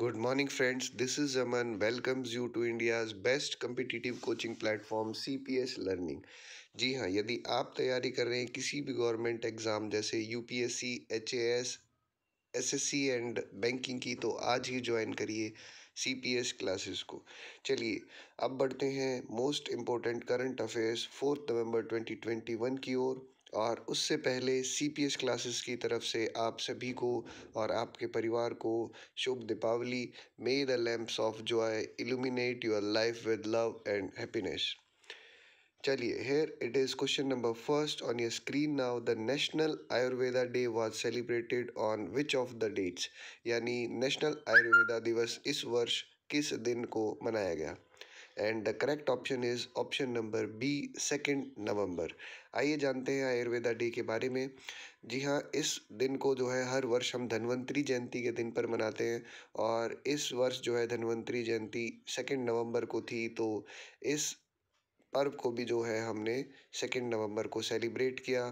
Good morning, friends. This is Aman. Welcomes you to India's best competitive coaching platform CPS Learning. जी हाँ, यदि आप तैयारी कर रहे हैं किसी भी गवर्नमेंट एग्जाम जैसे UPSC, HAS, SSC and banking की, तो आज ही ज्वाइन करिए सीपीएस क्लासेस को। चलिए अब बढ़ते हैं मोस्ट इम्पोर्टेंट करंट अफेयर्स 4 नवंबर 2021 की ओर। और उससे पहले सीपीएस क्लासेस की तरफ से आप सभी को और आपके परिवार को शुभ Deepawali. May the lamps of joy illuminate your life with love and happiness. चलिए, here it is question number first on your screen now. The National Ayurveda Day was celebrated on which of the dates? यानी national Ayurveda दिवस इस वर्ष किस दिन को मनाया गया? And the correct option is option number B, 2 नवंबर। आइए जानते हैं आयुर्वेदा डे के बारे में। जी हाँ, इस दिन को जो है हर वर्ष हम धन्वंतरी जयंती के दिन पर मनाते हैं, और इस वर्ष जो है धन्वंतरी जयंती 2 नवंबर को थी, तो इस पर्व को भी जो है हमने 2 नवंबर को सेलिब्रेट किया।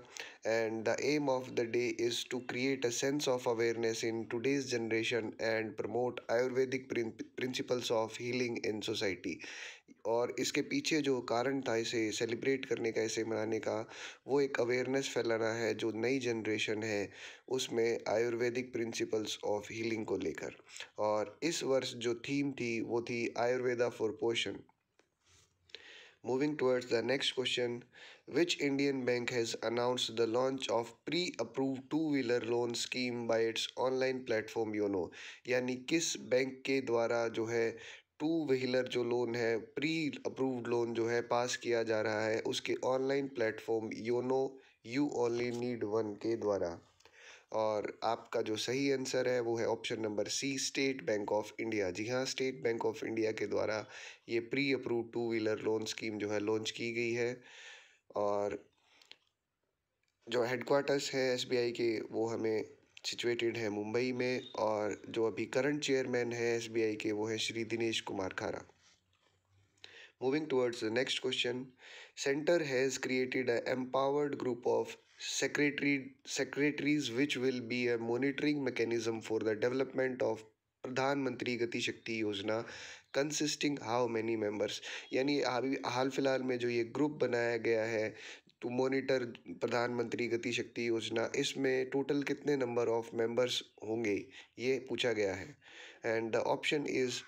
And the aim of the day is to create a sense of awareness in today's generation and promote Ayurvedic principles of healing in society. और इसके पीछे जो कारण था इसे सेलिब्रेट करने का, इसे मनाने का, वो एक अवेयरनेस फैलाना है जो नई जनरेशन है उसमें आयुर्वेदिक प्रिंसिपल्स ऑफ हीलिंग को लेकर। और इस वर्ष जो थीम थी वो थी आयुर्वेदा फॉर पोषण। Moving towards the next question, which Indian bank has announced the launch of pre-approved two-wheeler loan scheme by its online platform YONO? यानी किस बैंक के द्वारा जो है टू व्हीलर जो लोन है, प्री अप्रूव्ड लोन जो है पास किया जा रहा है उसके online platform YONO you only need one के द्वारा? और आपका जो सही आंसर है वो है option number C, State Bank of India. जी हाँ, स्टेट बैंक ऑफ इंडिया के द्वारा ये pre approve two wheeler loan scheme जो है लॉन्च की गई है। और जो हेडक्वार्टर्स है एसबीआई के वो हमें सिचुएटेड है मुंबई में, और जो अभी करंट चेयरमैन है एसबीआई के वो है श्री दिनेश कुमार खारा। Moving towards the next question, Center has created an empowered group of secretaries which will be a monitoring mechanism for the development of प्रधानमंत्री गति शक्ति योजना, कंसिस्टिंग हाउ मैनी मेंबर्स? यानी अभी हाल फिलहाल में जो ये ग्रुप बनाया गया है टू मॉनिटर प्रधानमंत्री गति शक्ति योजना, इसमें टोटल कितने नंबर ऑफ मेंबर्स होंगे ये पूछा गया है। And the option is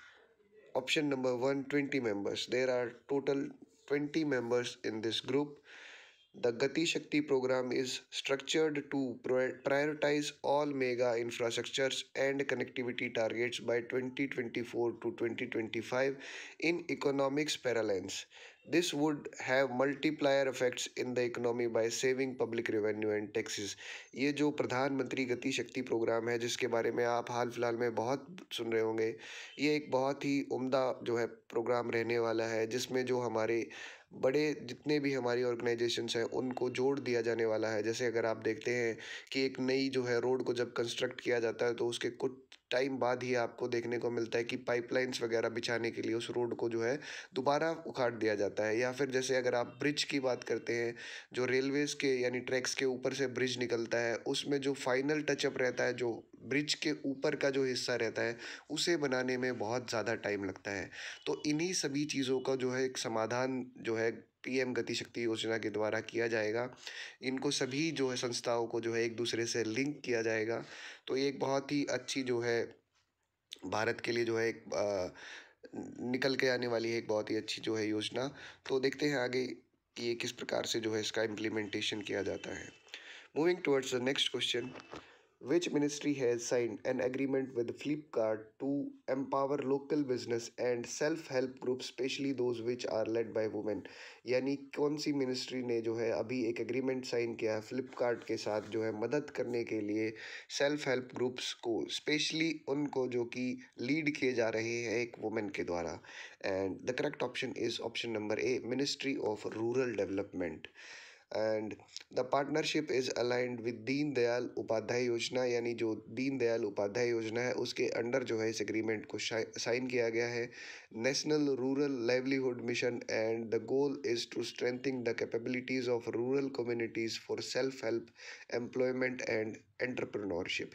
option number one, 20 members. There are total 20 members in this group. The Gati Shakti program is structured to prioritize all mega infrastructures and connectivity targets by 2024 to 2025 in economics parallels. This would have multiplier effects in the economy by saving public revenue and taxes. ये जो प्रधानमंत्री गति शक्ति programme है जिसके बारे में आप हाल फिलहाल में बहुत सुन रहे होंगे, ये एक बहुत ही उम्दा जो है प्रोग्राम रहने वाला है, जिसमें जो हमारे बड़े जितने भी हमारी ऑर्गेनाइजेशंस हैं उनको जोड़ दिया जाने वाला है। जैसे अगर आप देखते हैं कि एक नई जो है रोड को जब कंस्ट्रक्ट किया जाता है तो उसके कुछ टाइम बाद ही आपको देखने को मिलता है कि पाइपलाइंस वगैरह बिछाने के लिए उस रोड को जो है दोबारा उखाड़ दिया जाता है। या फिर जैसे अगर आप ब्रिज की बात करते हैं, जो रेलवेज़ के यानी ट्रैक्स के ऊपर से ब्रिज निकलता है, उसमें जो फाइनल टचअप रहता है, जो ब्रिज के ऊपर का जो हिस्सा रहता है, उसे बनाने में बहुत ज़्यादा टाइम लगता है। तो इन्हीं सभी चीज़ों का जो है एक समाधान जो है पीएम गति शक्ति योजना के द्वारा किया जाएगा। इनको सभी जो है संस्थाओं को जो है एक दूसरे से लिंक किया जाएगा। तो ये एक बहुत ही अच्छी जो है भारत के लिए जो है एक निकल के आने वाली है एक बहुत ही अच्छी जो है योजना। तो देखते हैं आगे कि ये किस प्रकार से जो है इसका इम्प्लीमेंटेशन किया जाता है। Moving towards the next question, which ministry has signed an agreement with Flipkart to empower local business and self-help groups, especially those which are led by women? यानी कौन सी मिनिस्ट्री ने जो है अभी एक एग्रीमेंट साइन किया है फ्लिपकार्ट के साथ जो है मदद करने के लिए सेल्फ हेल्प ग्रुप्स को, स्पेशली उनको जो कि लीड किए जा रहे हैं एक वुमेन के द्वारा? And the correct option is option number A, ministry of rural development. And the partnership is aligned with Deen Dayal Upadhyay योजना, यानी जो दीन दयाल उपाध्याय योजना है उसके अंडर जो है इस एग्रीमेंट को साइन किया गया है। National rural livelihood mission, and the goal is to strengthening the capabilities of rural communities for self help, employment and entrepreneurship.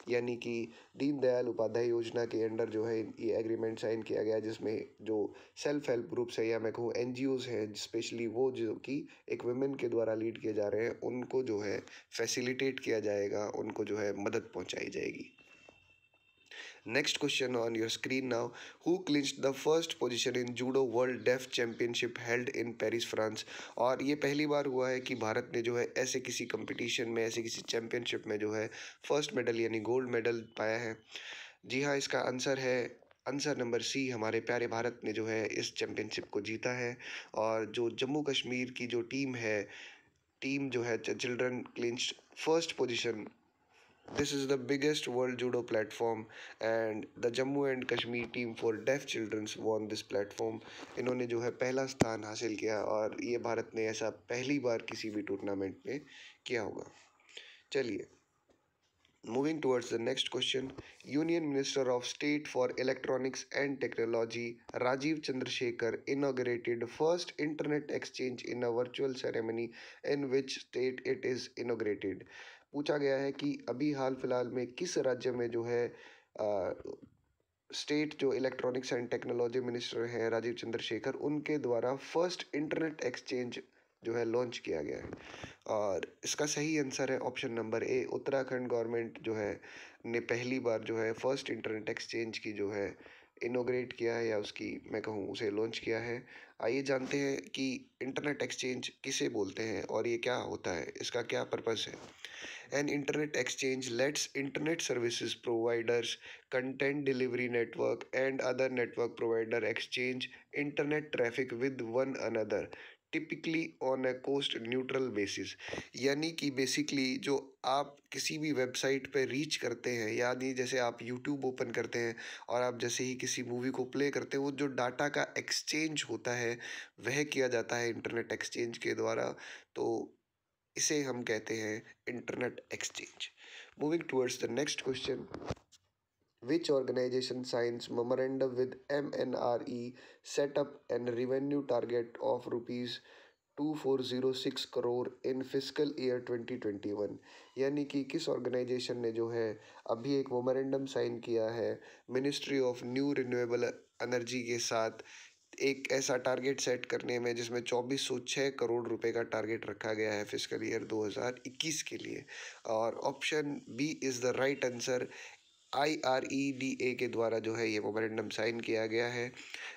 यानी कि दीनदयाल उपाध्याय योजना के अंडर जो है ये एग्रीमेंट साइन किया गया, जिसमें जो सेल्फ हेल्प ग्रुप्स है या मैं कहूँ एनजीओज हैं, स्पेशली वो जो कि एक वुमेन के द्वारा लीड किए जा रहे हैं, उनको जो है फैसिलिटेट किया जाएगा, उनको जो है मदद पहुंचाई जाएगी। Next question on your screen now. Who clinched the first position in Judo World Deaf Championship held in Paris, France? और ये पहली बार हुआ है कि भारत ने जो है ऐसे किसी कंपटीशन में, ऐसे किसी चैंपियनशिप में जो है फर्स्ट मेडल यानी गोल्ड मेडल पाया है। जी हाँ, इसका आंसर नंबर सी, हमारे प्यारे भारत ने जो है इस चैंपियनशिप को जीता है। और जो जम्मू कश्मीर की जो टीम जो है children clinched first position. This is the biggest world judo platform and the Jammu and Kashmir team for deaf children won this platform. इन्होंने जो है पहला स्थान हासिल किया और ये भारत ने ऐसा पहली बार किसी भी टूर्नामेंट में किया होगा। चलिए, moving towards the next question. Union Minister of State for Electronics and Technology Rajiv Chandrasekhar inaugurated first internet exchange in a virtual ceremony. In which state it is inaugurated? पूछा गया है कि अभी हाल फिलहाल में किस राज्य में जो है स्टेट जो इलेक्ट्रॉनिक्स एंड टेक्नोलॉजी मिनिस्टर हैं राजीव चंद्रशेखर, उनके द्वारा फर्स्ट इंटरनेट एक्सचेंज जो है लॉन्च किया गया है। और इसका सही आंसर है option number A, Uttarakhand government जो है ने पहली बार जो है फर्स्ट इंटरनेट एक्सचेंज की जो है इनोग्रेट किया है, या उसकी मैं कहूँ उसे लॉन्च किया है। आइए जानते हैं कि इंटरनेट एक्सचेंज किसे बोलते हैं और ये क्या होता है, इसका क्या पर्पस है। An internet exchange lets internet services providers, content delivery network, and other network provider exchange internet traffic with one another, typically on a cost neutral basis. यानी कि बेसिकली जो आप किसी भी वेबसाइट पे रीच करते हैं, यानी जैसे आप यूट्यूब ओपन करते हैं और आप जैसे ही किसी मूवी को प्ले करते हैं, वो जो डाटा का एक्सचेंज होता है वह किया जाता है इंटरनेट एक्सचेंज के द्वारा। तो इसे हम कहते हैं internet exchange. Moving towards the next question. Which organization signs memorandum with MNRE set up an revenue target of rupees 2406 crore in fiscal year 2021? यानी कि किस ऑर्गेनाइजेशन ने जो है अभी एक मोमेरेंडम साइन किया है ministry of new renewable energy के साथ, एक ऐसा टारगेट सेट करने में जिसमें 2406 करोड़ रुपए का टारगेट रखा गया है फिस्कल ईयर 2021 के लिए। और option B is the right answer. IREDA के द्वारा जो है ये मोमेंडम साइन किया गया है।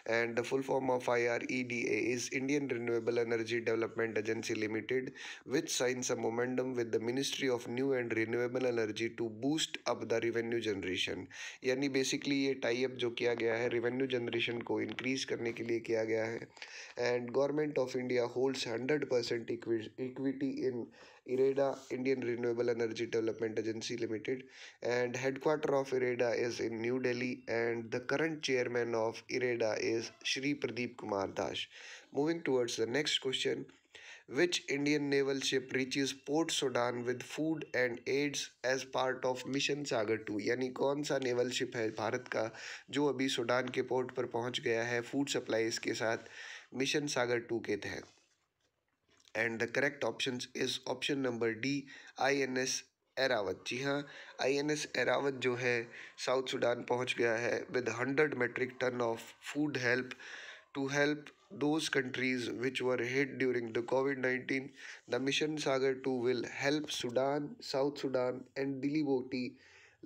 And the full form of IREDA is Indian renewable energy development agency limited which signs a memorandum with the ministry of new and renewable energy to boost up the revenue generation. यानी basically ये tie up जो किया गया है revenue generation को increase करने के लिए किया गया है। And government of India holds 100% equity in IREDA, Indian Renewable Energy Development Agency Limited, and headquarter of IREDA is in New Delhi, and the current chairman of IREDA is Shri Pradeep Kumar Das. Moving towards the next question. Which Indian naval ship reaches Port Sudan with food and aids as part of Mission Sagar 2? यानी कौन सा naval ship है भारत का जो अभी Sudan के port पर पहुंच गया है फूड सप्लाईज के साथ मिशन सागर 2 के तहत? And the correct option is option number D, INS Airavat. जी हाँ, INS एरावत जो है साउथ सूडान पहुंच गया है with 100 metric ton of food help to help those countries which were hit during the COVID-19. The Mission Sagar 2 will help Sudan, South Sudan, and Djibouti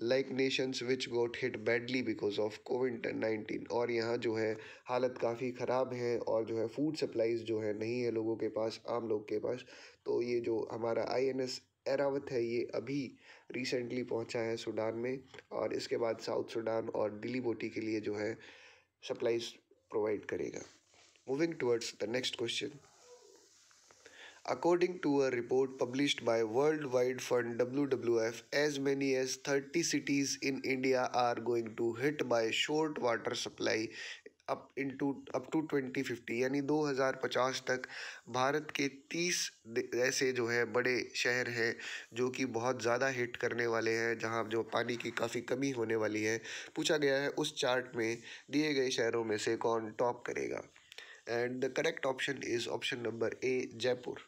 like nations which got hit badly because of COVID-19। और यहाँ जो है हालत काफ़ी ख़राब है और जो है फूड सप्लाईज जो है नहीं है लोगों के पास, आम लोग के पास। तो ये जो हमारा INS एरावत है ये अभी रिसेंटली पहुंचा है सूडान में, और इसके बाद साउथ सूडान और दिलीबोटी के लिए जो है सप्लाईज प्रोवाइड करेगा। Moving towards the next question. According to a report published by World Wide Fund WWF, as many as 30 cities in India are going to hit by short water supply up to 2050। यानी 2050 तक भारत के 30 ऐसे जो है बड़े शहर हैं जो कि बहुत ज़्यादा हिट करने वाले हैं, जहां जो पानी की काफ़ी कमी होने वाली है। पूछा गया है उस चार्ट में दिए गए शहरों में से कौन टॉप करेगा। And the correct option is option number A, Jaipur.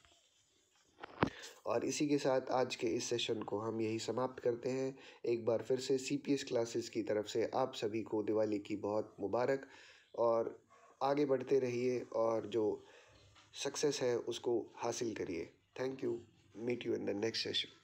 और इसी के साथ आज के इस सेशन को हम यही समाप्त करते हैं। एक बार फिर से CPS क्लासेस की तरफ से आप सभी को दिवाली की बहुत मुबारक, और आगे बढ़ते रहिए और जो सक्सेस है उसको हासिल करिए। Thank you. Meet you in the next session.